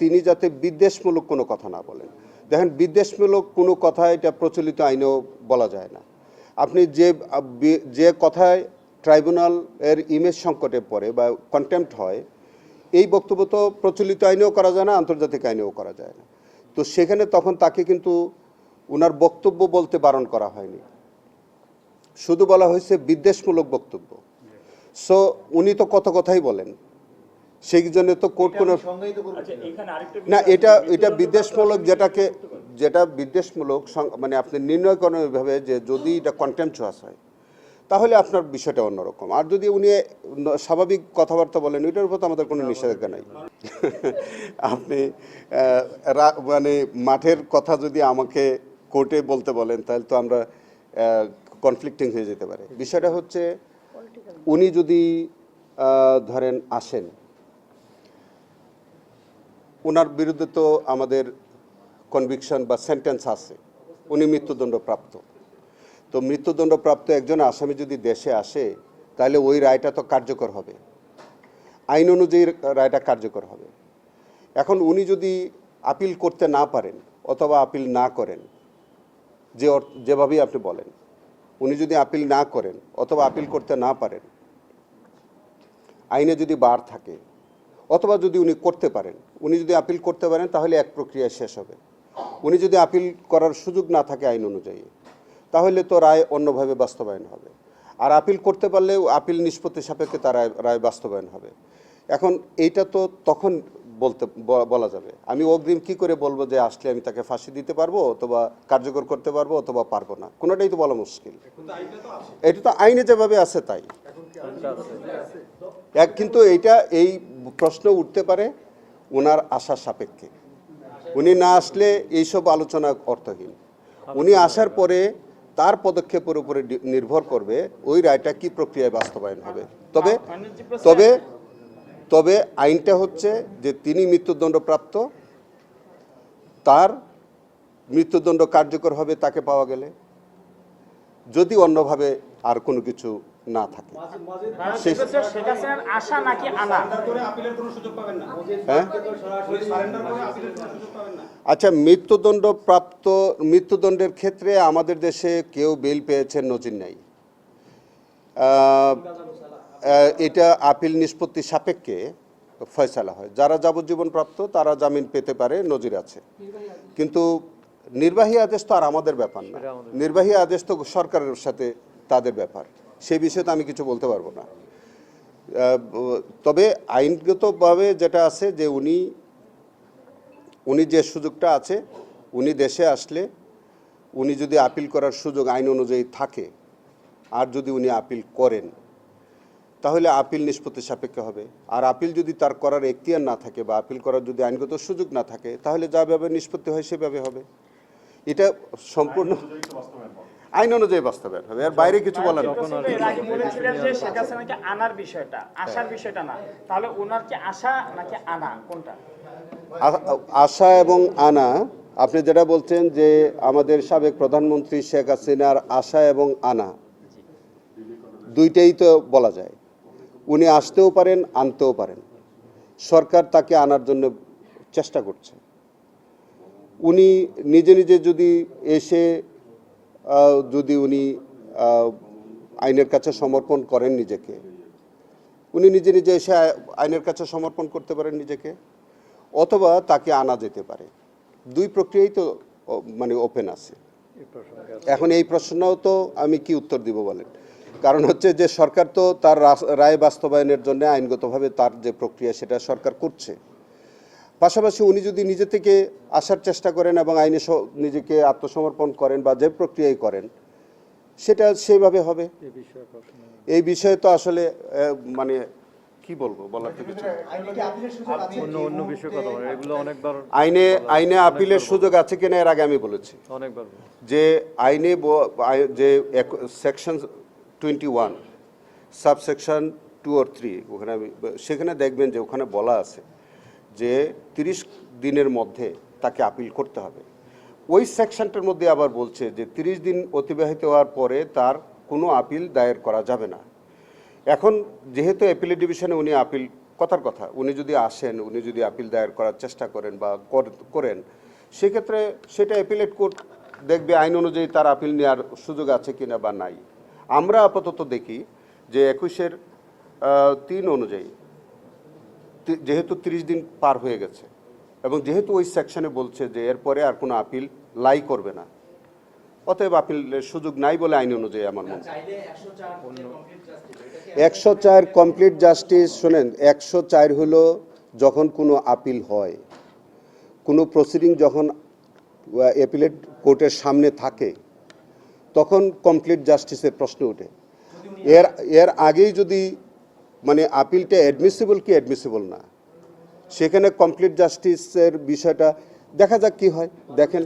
তিনি যাতে বিদ্বেষমূলক কোনো কথা না বলেন। দেখেন, বিদ্বেষমূলক কোনো কথা এটা প্রচলিত আইনেও বলা যায় না। আপনি যে কথায় ট্রাইব্যুনাল এর ইমেজ সংকটে পড়ে বা কন্টেম্পট হয়, এই বক্তব্য তো প্রচলিত আইনেও করা যায় না, আন্তর্জাতিক আইনেও করা যায় না। তো সেখানে তখন তাকে কিন্তু ওনার বক্তব্য বলতে বারণ করা হয়নি, শুধু বলা হয়েছে বিদ্বেষমূলক বক্তব্য। সো উনি তো কত কথাই বলেন, সেই জন্য তো কোর্ট কোনো না, এটা বিদ্বেষমূলক, যেটা বিদ্বেষমূলক মানে আপনি নির্ণয় করেন ওইভাবে যে যদি এটা কন্টেম্পচুয়াস হয় তাহলে আপনার বিষয়টা অন্যরকম। আর যদি উনি স্বাভাবিক কথাবার্তা বলেন, ওইটার উপর তো আমাদের কোনো নিষেধাজ্ঞা নাই। আপনি মানে মাঠের কথা যদি আমাকে কোর্টে বলতে বলেন তাহলে তো আমরা কনফ্লিক্টিং হয়ে যেতে পারে। বিষয়টা হচ্ছে উনি যদি ধরেন আসেন, ওনার বিরুদ্ধে তো আমাদের কনভিকশন বা সেন্টেন্স আছে, উনি মৃত্যুদণ্ডপ্রাপ্ত। তো মৃত্যুদণ্ডপ্রাপ্ত একজন আসামি যদি দেশে আসে তাহলে ওই রায়টা তো কার্যকর হবে, আইন অনুযায়ী রায়টা কার্যকর হবে। এখন উনি যদি আপিল করতে না পারেন অথবা আপিল না করেন, যেভাবেই আপনি বলেন, উনি যদি আপিল না করেন অথবা আপিল করতে না পারেন, আইনে যদি বার থাকে, অথবা যদি উনি করতে পারেন, উনি যদি আপিল করতে পারেন তাহলে এক প্রক্রিয়া শেষ হবে। উনি যদি আপিল করার সুযোগ না থাকে আইন অনুযায়ী, তাহলে তো রায় অন্যভাবে বাস্তবায়ন হবে। আর আপিল করতে পারলেও আপিল নিষ্পত্তি সাপেক্ষে তার রায় বাস্তবায়ন হবে। এখন এইটা তো তখন বলা যাবে। আমি অগ্রিম কি করে বলবো যে আসলে আমি তাকে ফাঁসি দিতে পারবো অথবা কার্যকর করতে পারবো অথবা পারবো না, কোনোটাই তো বলা মুশকিল। এটা তো আইনে যেভাবে আছে তাই। কিন্তু এই প্রশ্ন উঠতে পারে ওনার আশার সাপেক্ষে। উনি না আসলে এইসব আলোচনা অর্থহীন। উনি আসার পরে তার পদক্ষেপের উপরে নির্ভর করবে ওই রায়টা কি প্রক্রিয়ায় বাস্তবায়ন হবে। তবে তবে তবে আইনটা হচ্ছে যে তিনি মৃত্যুদণ্ডপ্রাপ্ত, তার মৃত্যুদণ্ড কার্যকর হবে তাকে পাওয়া গেলে, যদি অন্যভাবে আর কোনো কিছু না থাকে। আচ্ছা, মৃত্যুদণ্ডের ক্ষেত্রে আমাদের দেশে কেউ বেল পেয়েছেন নজির নাই। এটা আপিল নিষ্পত্তি সাপেক্ষে ফয়সালা হয়। যারা যাবজ্জীবন প্রাপ্ত তারা জামিন পেতে পারে, নজির আছে। কিন্তু নির্বাহী আদেশ তো আর আমাদের ব্যাপার না, নির্বাহী আদেশ তো সরকারের সাথে তাদের ব্যাপার, সেই বিষয়ে তো আমি কিছু বলতে পারবো না। তবে আইনগতভাবে যেটা আছে যে উনি যে সুযোগটা আছে, উনি দেশে আসলে উনি যদি আপিল করার সুযোগ আইন অনুযায়ী থাকে, আর যদি উনি আপিল করেন তাহলে আপিল নিষ্পত্তি সাপেক্ষে হবে। আর আপিল যদি তার করার এখতিয়ার না থাকে বা আপিল করার যদি আইনগত সুযোগ না থাকে তাহলে যাভাবে নিষ্পত্তি হয় সেভাবে হবে। এটা সম্পূর্ণ আইন অনুযায়ী বাস্তবায়ন হবে, আর বাইরে কিছু বলার আনার বিষয়টা, আসার বিষয়টা না। তাহলে ওনার কি আশা নাকি আনা, কোনটা? আশা এবং আনা, আপনি যেটা বলছেন যে আমাদের সাবেক প্রধানমন্ত্রী শেখ হাসিনার আশা এবং আনা দুইটাই তো বলা যায়। উনি আসতেও পারেন, আনতেও পারেন। সরকার তাকে আনার জন্য চেষ্টা করছে। উনি নিজে নিজে যদি এসে যদি উনি আইনের কাছে সমর্পণ করেন নিজেকে, উনি নিজে নিজে এসে আইনের কাছে সমর্পণ করতে পারেন নিজেকে, অথবা তাকে আনা যেতে পারে। দুই প্রক্রিয়াই তো মানে ওপেন আছে। এখন এই প্রশ্নও তো আমি কি উত্তর দিব বলেন? কারণ হচ্ছে যে সরকার তো তার রায় বাস্তবায়নের জন্য আইনগতভাবে তার যে প্রক্রিয়া সেটা সরকার করছে। পাশাপাশি উনি যদি নিজে থেকে আসার চেষ্টা করেন এবং আইনে নিজেকে আত্মসমর্পণ করেন বা যে প্রক্রিয়াই করেন সেটা সেইভাবে হবে। এই বিষয়ে তো আসলে মানে কি বলবো, বলার তো কিছু আইনে আপিলের সুযোগ আছে কিনা এর আগে আমি বলেছি যে আইনে যে সেকশন 21 সাবসেকশন 2 or 3 ওখানে সেখানে দেখবেন যে ওখানে বলা আছে যে 30 দিনের মধ্যে তাকে আপিল করতে হবে। ওই সেকশনটার মধ্যে আবার বলছে যে 30 দিন অতিবাহিত হওয়ার পরে তার কোনো আপিল দায়ের করা যাবে না। এখন যেহেতু অ্যাপিলেট ডিভিশনে উনি আপিল কথার কথা উনি যদি আসেন, উনি যদি আপিল দায়ের করার চেষ্টা করেন বা করেন, সেক্ষেত্রে সেটা অ্যাপিলেট কোর্ট দেখবে আইন অনুযায়ী তার আপিল নেওয়ার সুযোগ আছে কিনা বা নাই। আমরা আপাতত দেখি যে 21-3 অনুযায়ী যেহেতু 30 দিন পার হয়ে গেছে এবং যেহেতু ওই সেকশনে বলছে যে এরপরে আর কোনো আপিল লাই করবে না, অতএব আপিলের সুযোগ নাই বলে আইন অনুযায়ী আমার মনে হয়। 104 কমপ্লিট জাস্টিস, শোনেন, 104 হলো যখন কোনো আপিল হয়, কোনো প্রসিডিং যখন অ্যাপিলেট কোর্টের সামনে থাকে, তখন কমপ্লিট জাস্টিসের প্রশ্ন ওঠে। এর আগেই যদি মানে আপিলটা অ্যাডমিসিবল কি অ্যাডমিসিবল না, সেখানে কমপ্লিট জাস্টিসের বিষয়টা দেখা যাক কি হয়, দেখেন।